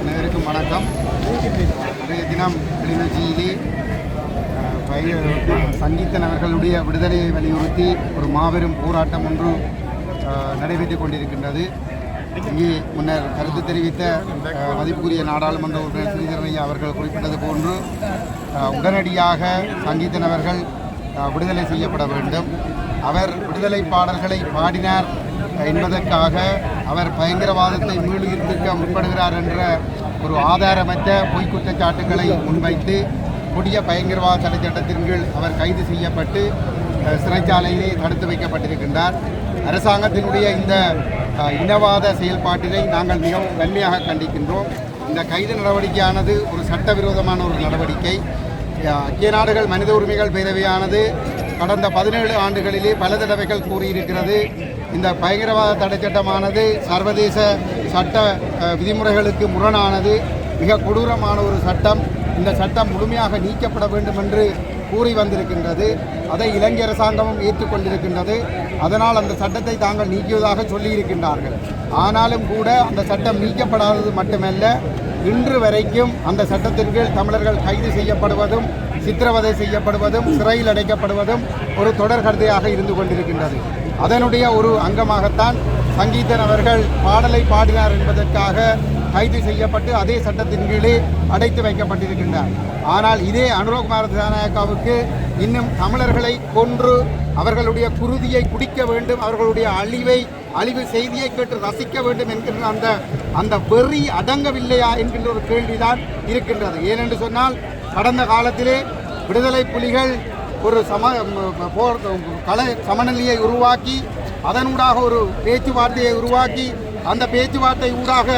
அனைவருக்கும் வணக்கம். இன்றைய தினம் கிளிநொச்சியிலே சங்கீதன் அவர்களுடைய விடுதலையை வலியுறுத்தி ஒரு மாபெரும் போராட்டம் ஒன்று நடைபெற்றுக் கொண்டிருக்கின்றது. இங்கே முன்னர் கருத்து தெரிவித்த மதிப்புக்குரிய நாடாளுமன்ற உறுப்பினர் ஸ்ரீதரன் ஐயா அவர்கள் குறிப்பிட்டது போன்று உடனடியாக சங்கீதன் அவர்கள் விடுதலை செய்யப்பட வேண்டும். அவர் விடுதலை பாடல்களை பாடினார் என்பதற்காக அவர் பயங்கரவாதத்தை மீளுயிர்ப்பிக்க முற்படுகிறார் என்ற ஒரு ஆதாரமற்ற பொய்க் குற்றச்சாட்டுகளை முன்வைத்து கொடிய பயங்கரவாத தடை சட்டத்தின் கீழ் அவர் கைது செய்யப்பட்டு சிறைச்சாலையிலே தடுத்து வைக்கப்பட்டிருக்கின்றார். அரசாங்கத்தினுடைய இந்த இனவாத செயல்பாட்டினை நாங்கள் மிகவும் வன்மையாக கண்டிக்கின்றோம். இந்த கைது நடவடிக்கையானது ஒரு சட்டவிரோதமான ஒரு நடவடிக்கை. ஐக்கிய நாடுகள் மனித உரிமைகள் பேரவையானது கடந்த 17 ஆண்டுகளிலே பல தடவைகள் கூறியிருக்கிறது, இந்த பயங்கரவாத தடை சட்டமானது சர்வதேச சட்ட விதிமுறைகளுக்கு முரணானது, மிக கொடூரமான ஒரு சட்டம். இந்த சட்டம் முழுமையாக நீக்கப்பட வேண்டும் என்று கூறி வந்திருக்கின்றது. அதை இலங்கை அரசாங்கமும் ஏற்றுக்கொண்டிருக்கின்றது. அதனால் அந்த சட்டத்தை தாங்கள் நீக்குவதாக சொல்லியிருக்கின்றார்கள். ஆனாலும் கூட அந்த சட்டம் நீக்கப்படாதது மட்டுமல்ல, இன்று வரைக்கும் அந்த சட்டத்தின் கீழ் தமிழர்கள் கைது செய்யப்படுவதும் சித்திரவதை செய்யப்படுவதும் சிறையில் அடைக்கப்படுவதும் ஒரு தொடர் கருத்தையாக இருந்து கொண்டிருக்கின்றது. அதனுடைய ஒரு அங்கமாகத்தான் சங்கீதன் அவர்கள் பாடலை பாடினார் என்பதற்காக கைது செய்யப்பட்டு அதே சட்டத்தின் கீழே அடைத்து வைக்கப்பட்டிருக்கின்றார். ஆனால் இதே அனுரகுமார திசாநாயக்காவுக்கு இன்னும் தமிழர்களை கொன்று அவர்களுடைய குருதியை குடிக்க வேண்டும், அவர்களுடைய அழிவு செய்தியை கேட்டு ரசிக்க வேண்டும் என்கின்ற அந்த வெறி அடங்கவில்லையா என்கின்ற ஒரு கேள்விதான் இருக்கின்றது. ஏனென்று சொன்னால் கடந்த காலத்திலே விடுதலை புலிகள் ஒரு சமநிலையை உருவாக்கி அதனூடாக ஒரு பேச்சுவார்த்தையை உருவாக்கி அந்த பேச்சுவார்த்தை ஊடாக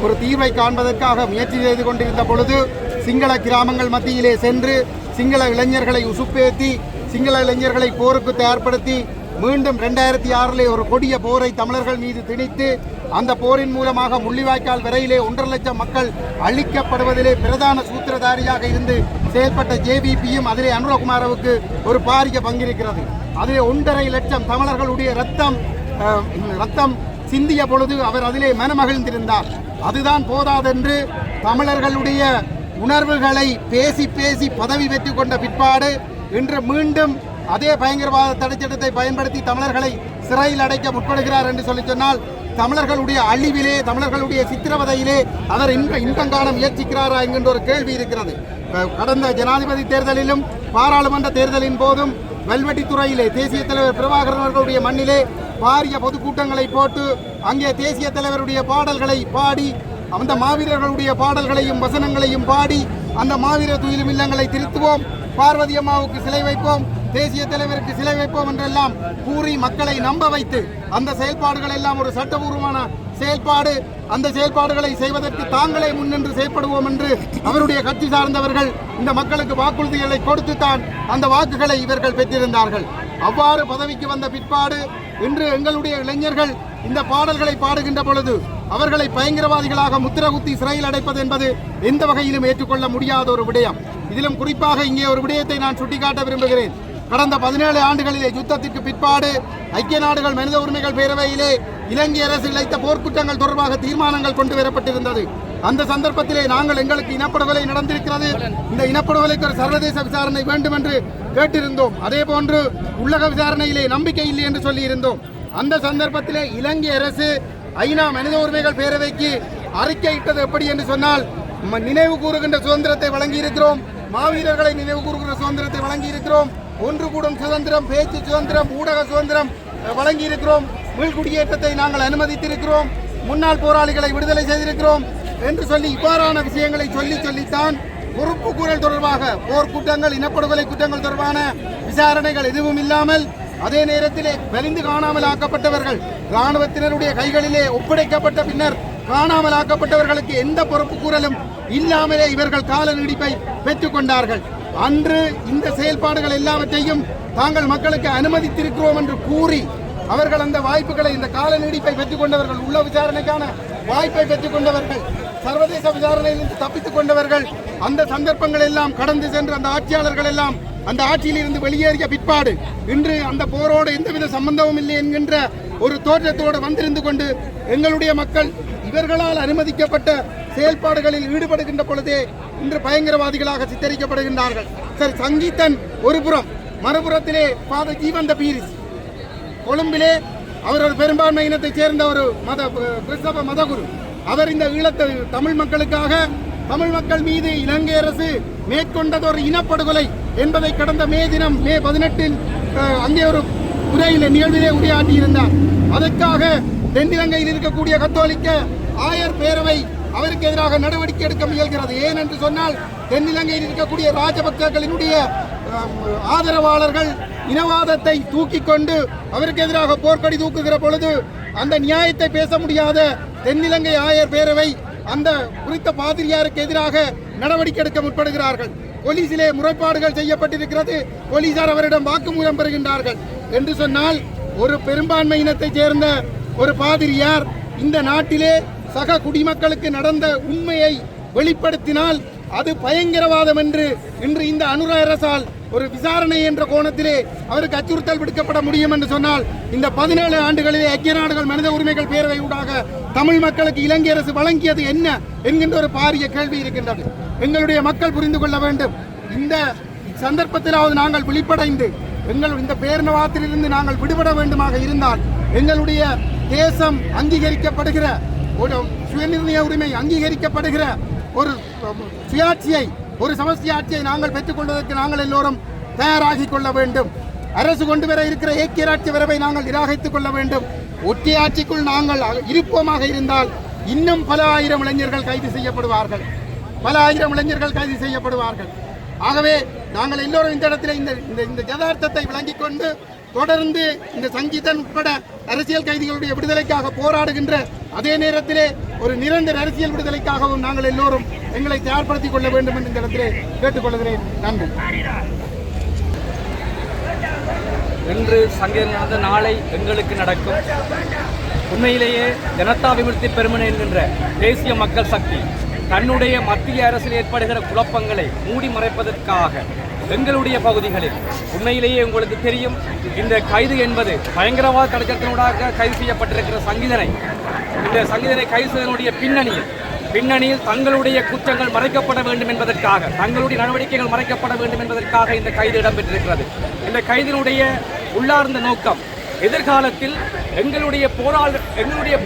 ஒரு தீர்வை காண்பதற்காக முயற்சி செய்து கொண்டிருந்த பொழுது சிங்கள கிராமங்கள் மத்தியிலே சென்று சிங்கள இளைஞர்களை உசுப்பேற்றி சிங்கள இளைஞர்களை போருக்கு தயார்படுத்தி மீண்டும் 2006 ஒரு கொடிய போரை தமிழர்கள் மீது திணித்து அந்த போரின் மூலமாக முள்ளிவாய்க்கால் வரையிலே 1.5 லட்சம் மக்கள் அழிக்கப்படுவதிலே பிரதான சூத்திரதாரியாக இருந்து செயல்பட்ட ஜேவிபியும் அதிலே அனுரகுமாரவுக்கு ஒரு பாரிய பங்கிருக்கிறது. அதிலே 1.5 லட்சம் தமிழர்களுடைய ரத்தம் சிந்திய பொழுது அவர் அதிலே மனமகிழ்ந்திருந்தார். அதுதான் போதாதென்று தமிழர்களுடைய உணர்வுகளை பேசி பேசி பதவி பெற்றுக் கொண்ட பிற்பாடு இன்று மீண்டும் அதே பயங்கரவாத தடைச்சட்டத்தை பயன்படுத்தி தமிழர்களை சிறையில் அடைக்க முற்படுகிறார் என்று சொன்னால் தமிழர்களுடைய அழிவிலே தமிழர்களுடைய சித்திரவதையிலே அவர் இன்பம் காண முயற்சிக்கிறாரா என்கின்ற ஒரு கேள்வி இருக்கிறது. கடந்த ஜனாதிபதி தேர்தலிலும் பாராளுமன்ற தேர்தலின் போதும் வல்வெட்டித்துறையிலே தேசிய தலைவர் பிரபாகரன் அவர்களுடைய மண்ணிலே பாரிய பொதுக்கூட்டங்களை போட்டு அங்கே தேசிய தலைவருடைய பாடல்களை பாடி அந்த மாவீரர்களுடைய பாடல்களையும் வசனங்களையும் பாடி அந்த மாவீரர் துயிலும் இல்லங்களை திருத்துவோம், பார்வதி அம்மாவுக்கு சிலை வைப்போம், தேசிய தலைவருக்கு சிலை வைப்போம் என்றெல்லாம் கூறி மக்களை நம்ப வைத்து அந்த செயல்பாடுகள் எல்லாம் ஒரு சட்டபூர்வமான செயல்பாடு, அந்த செயல்பாடுகளை செய்வதற்கு தாங்களே முன்னின்று செயல்படுவோம் என்று அவருடைய கட்சி சார்ந்தவர்கள் இந்த மக்களுக்கு வாக்குறுதிகளை கொடுத்துத்தான் அந்த வாக்குகளை இவர்கள் பெற்றிருந்தார்கள். அவ்வாறு பதவிக்கு வந்த பிற்பாடு இன்று எங்களுடைய இளைஞர்கள் இந்த பாடல்களை பாடுகின்ற பொழுது அவர்களை பயங்கரவாதிகளாக முத்திரகுத்தி சிறையில் அடைப்பது என்பது எந்த வகையிலும் ஏற்றுக்கொள்ள முடியாத ஒரு விடயம். இதிலும் குறிப்பாக இங்கே ஒரு விடயத்தை நான் சுட்டிக்காட்ட விரும்புகிறேன். கடந்த 17 ஆண்டுகளிலே யுத்தத்திற்கு பிற்பாடு ஐக்கிய நாடுகள் மனித உரிமைகள் பேரவையிலே இலங்கை அரசு இழைத்த போர்க்குற்றங்கள் தொடர்பாக தீர்மானங்கள் கொண்டு வரப்பட்டிருந்தது. அந்த சந்தர்ப்பத்திலே நாங்கள் எங்களுக்கு இனப்படுகொலை நடந்திருக்கிறது, இந்த இனப்படுகொலைக்கு ஒரு சர்வதேச விசாரணை வேண்டும் என்று கேட்டிருந்தோம். அதே போன்று உள்ளக விசாரணையிலே நம்பிக்கை இல்லை என்று சொல்லியிருந்தோம். அந்த சந்தர்ப்பத்திலே இலங்கை அரசு ஐநா மனித உரிமைகள் பேரவைக்கு அறிக்கையிட்டது எப்படி என்று சொன்னால், நினைவு கூறுகின்ற சுதந்திரத்தை வழங்கி இருக்கிறோம், மாவீரர்களை நினைவு கூறுகின்ற சுதந்திரத்தை வழங்கி இருக்கிறோம், ஒன்று கூடும் சுதந்திரம், பேச்சு சுதந்திரம், ஊடக சுதந்திரம் வழங்கி இருக்கிறோம், மீள்குடியேற்றத்தை நாங்கள் அனுமதித்திருக்கிறோம், முன்னாள் போராளிகளை விடுதலை செய்திருக்கிறோம் என்று சொல்லி இவ்வாறான விஷயங்களை சொல்லித்தான் பொறுப்பு கூறல் தொடர்பாக போர்க்குற்றங்கள் இனப்படுகொலை குற்றங்கள் தொடர்பான விசாரணைகள் எதுவும் இல்லாமல் அதே நேரத்திலே வலிந்து காணாமல் ஆக்கப்பட்டவர்கள் இராணுவத்தினருடைய கைகளிலே ஒப்படைக்கப்பட்ட பின்னர் காணாமல் ஆக்கப்பட்டவர்களுக்கு எந்த பொறுப்பு கூறலும் இல்லாமலே இவர்கள் கால நீடிப்பை பெற்றுக் கொண்டார்கள். அன்று இந்த செயல்பாடுகள் எல்லாவற்றையும் தாங்கள் மக்களுக்கு அனுமதித்திருக்கிறோம் என்று கூறி அவர்கள் அந்த வாய்ப்புகளை, இந்த கால நீடிப்பை பெற்றுக் கொண்டவர்கள், உள்ள விசாரணைக்கான வாய்ப்பை பெற்றுக் கொண்டவர்கள், சர்வதேச விசாரணையிலிருந்து தப்பித்துக் கொண்டவர்கள், அந்த சந்தர்ப்பங்கள் எல்லாம் கடந்து சென்று அந்த ஆட்சியாளர்கள் எல்லாம் அந்த ஆட்சியில் இருந்து வெளியேறிய பிற்பாடு இன்று அந்த போரோடு எந்தவித சம்பந்தமும் இல்லை என்கின்ற ஒரு தோற்றத்தோடு வந்திருந்து கொண்டு எங்களுடைய மக்கள் இவர்களால் அனுமதிக்கப்பட்ட செயல்பாடுகளில் ஈடுபடுகின்ற பொழுதே இன்று பயங்கரவாதிகளாக சித்தரிக்கப்படுகின்றார்கள். சரி, சங்கீதன் ஒரு புறம், மறுபுறத்திலே ஃபாதர் ஜீவந்த பீரிஸ் கொழும்பிலே அவர் ஒரு பெரும்பான்மை இனத்தைச் சேர்ந்த ஒரு கிறிஸ்தவ மதகுரு. அவர் இந்த ஈழத்து தமிழ் மக்களுக்காக, தமிழ் மக்கள் மீது இலங்கை அரசு மேற்கொண்டதொரு இனப்படுகொலை என்பதை கடந்த மே தினம் மே 18 அங்கே ஒரு உரையிலே நிகழ்விலே உரையாற்றியிருந்தார். அதற்காக தென்னிலங்கையில் இருக்கக்கூடிய கத்தோலிக்க ஆயர் பேரவை அவருக்கு எதிராக நடவடிக்கை எடுக்க முயல்கிறது. ஏன் என்று சொன்னால், தென்னிலங்கையில் இருக்கக்கூடிய ராஜபக்சர்களினுடைய ஆதரவாளர்கள் இனவாதத்தை தூக்கி கொண்டு அவருக்கு எதிராக போர்க்கொடி தூக்குகிற பொழுது அந்த நியாயத்தை பேச முடியாத தென்னிலங்கை ஆயர் பேரவை அந்த குறித்த பாதிரியாருக்கு எதிராக நடவடிக்கை எடுக்க முற்படுகிறார்கள். போலீசிலே முறைப்பாடுகள் செய்யப்பட்டிருக்கிறது. போலீசார் அவரிடம் வாக்குமூலம் பெறுகின்றார்கள். என்று சொன்னால், ஒரு பெரும்பான்மை இனத்தைச் சேர்ந்த ஒரு பாதிரியார் இந்த நாட்டிலே சக குடிமக்களுக்கு நடந்த உண்மையை வெளிப்படுத்தினால் அது பயங்கரவாதம் என்று இன்று இந்த அனுர அரசால் ஒரு விசாரணை என்ற கோணத்திலே அவருக்கு அச்சுறுத்தல் விடுக்கப்பட முடியும் என்று சொன்னால், இந்த 17 ஆண்டுகளிலே ஐக்கிய நாடுகள் மனித உரிமைகள் பேரவை ஊடாக தமிழ் மக்களுக்கு இலங்கை அரசு வழங்கியது என்ன என்கின்ற ஒரு பாரிய கேள்வி இருக்கின்றது. எங்களுடைய மக்கள் புரிந்து கொள்ள வேண்டும். இந்த சந்தர்ப்பத்திலாவது நாங்கள் விழிப்படைந்து எங்கள் இந்த பேரினவாதத்திலிருந்து நாங்கள் விடுபட வேண்டுமாக இருந்தால், எங்களுடைய தேசம் அங்கீகரிக்கப்படுகிற ஒரு சுயநிர்ணய உரிமை அங்கீகரிக்கப்படுகிற ஒரு சுயாட்சியை, ஒரு சமஷ்டி ஆட்சியை நாங்கள் பெற்றுக்கொள்வதற்கு நாங்கள் எல்லோரும் தயாராகி கொள்ள வேண்டும். அரசு கொண்டு வர இருக்கிற ஏக்கியராட்சி வரவை நாங்கள் நிராகரித்துக் கொள்ள வேண்டும். ஒற்றை ஆட்சிக்குள் நாங்கள் இருப்போமாக இருந்தால் இன்னும் பல ஆயிரம் இளைஞர்கள் கைது செய்யப்படுவார்கள், பல ஆயிரம் இளைஞர்கள் கைது செய்யப்படுவார்கள். ஆகவே நாங்கள் எல்லோரும் இந்த இடத்துல இந்த யதார்த்தத்தை விளங்கிக் கொண்டு தொடர்ந்து இந்த சங்கீதன் உட்பட அரசியல் கைதிகளுடைய விடுதலைக்காக போராடுகின்ற அதே நேரத்திலே ஒரு நிரந்தர அரசியல் விடுதலைக்காகவும் நாங்கள் எல்லோரும் எங்களை தயார்படுத்திக் கொள்ள வேண்டும் என்று இந்த இடத்திலே கேட்டுக்கொள்கிறேன். நன்றி. இன்று சங்கீதன் நடந்த நாளை எங்களுக்கு நடக்கும். உண்மையிலேயே ஜனதா விமுக்தி பெரமுன என்கின்ற தேசிய மக்கள் சக்தி தன்னுடைய மத்திய அரசில் ஏற்படுகிற குழப்பங்களை மூடி மறைப்பதற்காக எங்களுடைய பகுதிகளில் உண்மையிலேயே உங்களுக்கு தெரியும், இந்த கைது என்பது பயங்கரவாத தடைச்சட்டத்தினூடாக கைது செய்யப்பட்டிருக்கிற சங்கீதனை கைது செய்வதனுடைய பின்னணியில் தங்களுடைய குற்றங்கள் மறைக்கப்பட வேண்டும் என்பதற்காக, தங்களுடைய நடவடிக்கைகள் மறைக்கப்பட வேண்டும் என்பதற்காக இந்த கைது இடம்பெற்றிருக்கிறது. இந்த கைதினுடைய உள்ளார்ந்த நோக்கம் எதிர்காலத்தில் எங்களுடைய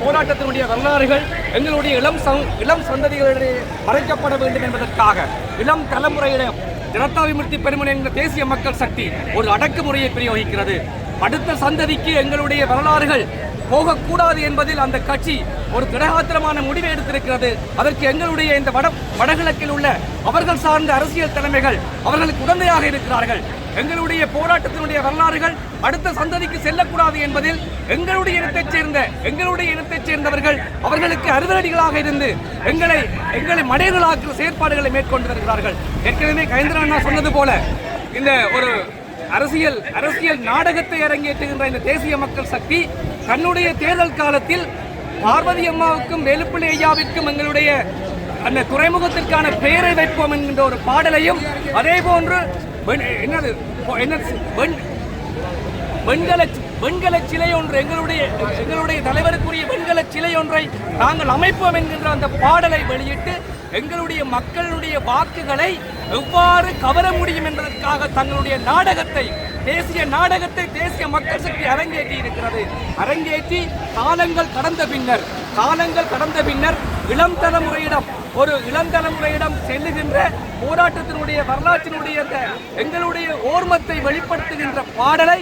போராட்டத்தினுடைய வரலாறுகள் எங்களுடைய இளம் சந்ததிகளிடையே மறைக்கப்பட வேண்டும் என்பதற்காக இளம் தலைமுறையிடம் ஜனதா விமுக்தி பெரமுன என்ற தேசிய மக்கள் சக்தி ஒரு அடக்குமுறையை பிரயோகிக்கிறது. அடுத்த சந்ததிக்கு எங்களுடைய வரலாறுகள் போகக்கூடாது என்பதில் அந்த கட்சி ஒரு திடகாத்திரமான முடிவை எடுத்திருக்கிறது. அதற்கு எங்களுடைய இந்த வடகிழக்கில் உள்ள அவர்கள் சார்ந்த அரசியல் தலைமைகள் அவர்களுக்கு உடந்தையாக இருக்கிறார்கள். எங்களுடைய போராட்டத்தினுடைய வரலாறுகள் அடுத்த சந்ததிக்கு செல்லக்கூடாது என்பதில் எங்களுடைய இனத்தைச் சேர்ந்தவர்கள் அவர்களுக்கு அறுவடிகளாக இருந்து எங்களை மடையர்களாக்குற செயற்பாடுகளை மேற்கொண்டு வருகிறார்கள். ஏற்கனவே கயந்திரன் அண்ணா சொன்னது போல இந்த ஒரு அரசியல் நாடகத்தை அரங்கேற்றுகின்ற இந்த தேசிய மக்கள் சக்தி தன்னுடைய தேர்தல் காலத்தில் பார்வதி அம்மாவுக்கும் வேலுப்பிள்ளை ஐயாவிற்கும் எங்களுடைய அந்த துறைமுகத்திற்கான பெயரை வைப்போம் என்கின்ற ஒரு பாடலையும், அதே போன்று வெண்கல சிலை ஒன்று எங்களுடைய தலைவருக்குரிய வெண்கல சிலை ஒன்றை நாங்கள் அமைப்போம் என்கின்ற அந்த பாடலை வெளியிட்டு எங்களுடைய மக்களுடைய வாக்குகளை எவ்வாறு கவர முடியும் என்பதற்காக தங்களுடைய தேசிய மக்கள் சக்தி அரங்கேற்றி இருக்கிறது. அரங்கேற்றி காலங்கள் கடந்த பின்னர் இளம் தலைமுறையிடம் செல்லுகின்ற போராட்டத்தினுடைய வரலாற்றினுடைய எங்களுடைய ஓர்மத்தை வெளிப்படுத்துகின்ற பாடலை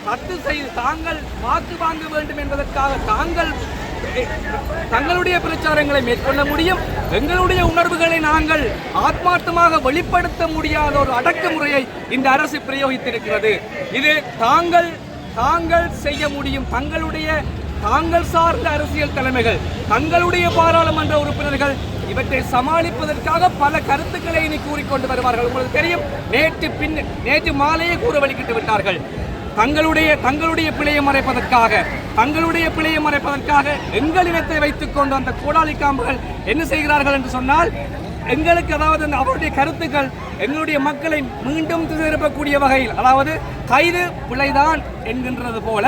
ரத்து செய்து தாங்கள் வாக்கு வாங்க வேண்டும் என்பதற்காக தங்களுடைய பிரச்சாரங்களை மேற்கொள்ள முடியும். எங்களுடைய உணர்வுகளை நாங்கள் ஆத்மார்த்தமாக வெளிப்படுத்த முடியாத ஒரு அடக்குமுறையை இந்த அரசு பிரயோகித்திருக்கிறது. இது தாங்கள் செய்ய முடியும், தங்களுடைய தாங்கள் சார்ந்த அரசியல் தலைமைகள், தங்களுடைய பாராளுமன்ற உறுப்பினர்கள் இவற்றை சமாளிப்பதற்காக பல கருத்துக்களை இனி கூறிக்கொண்டு வருவார்கள். உங்களுக்கு தெரியும், நேற்று மாலையே கூற வலிக்கிட்டு விட்டார்கள். தங்களுடைய பிழையை மறைப்பதற்காக எங்கள் இனத்தை வைத்துக் கொண்டு அந்த கோடாலி காம்புகள் என்ன செய்கிறார்கள் என்று சொன்னால், எங்களுக்கு அதாவது அவருடைய கருத்துக்கள் எங்களுடைய மக்களை மீண்டும் திருப்பக்கூடிய வகையில், அதாவது கைது பிழைதான் என்கின்றது போல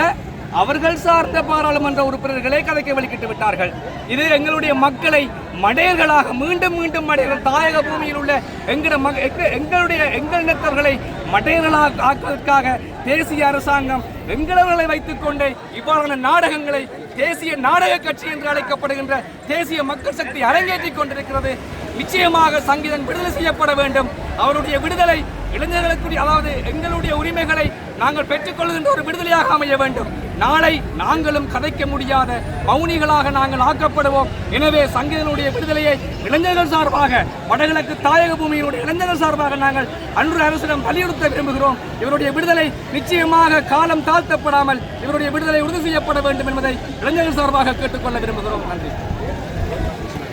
அவர்கள் சார்ந்த பாராளுமன்ற உறுப்பினர்களே கதைக்க வலிக்கிட்டு விட்டார்கள். இது எங்களுடைய மக்களை மடையர்களாக மீண்டும் மடையர்கள், தாயக பூமியில் உள்ள எங்கள் இனத்தவர்களை மடையர்களாக ஆக்குவதற்காக தேசிய அரசாங்கம் எங்களவர்களை வைத்துக் கொண்டு இவ்வாறான நாடகங்களை தேசிய நாடக கட்சி என்று அழைக்கப்படுகின்ற தேசிய மக்கள் சக்தி அரங்கேற்றிக் கொண்டிருக்கிறது. நிச்சயமாக சங்கீதன் விடுதலை செய்யப்பட வேண்டும். அவருடைய விடுதலை இளைஞர்களுக்கு, அதாவது எங்களுடைய உரிமைகளை நாங்கள் பெற்றுக்கொள்கின்ற ஒரு விடுதலையாக அமைய வேண்டும். நாளை நாங்களும் கதைக்க முடியாத மௌனிகளாக நாங்கள் ஆக்கப்படுவோம். எனவே சங்கீதனுடைய விடுதலையை இளைஞர்கள் சார்பாக, வடகிழக்கு தாயக பூமியினுடைய இளைஞர்கள் சார்பாக நாங்கள் அன்று அரசிடம் வலியுறுத்த விரும்புகிறோம். இவருடைய விடுதலை நிச்சயமாக காலம் தாழ்த்தப்படாமல் இவருடைய விடுதலை உறுதி செய்யப்பட வேண்டும் என்பதை இளைஞர்கள் சார்பாக கேட்டுக்கொள்ள விரும்புகிறோம். நன்றி.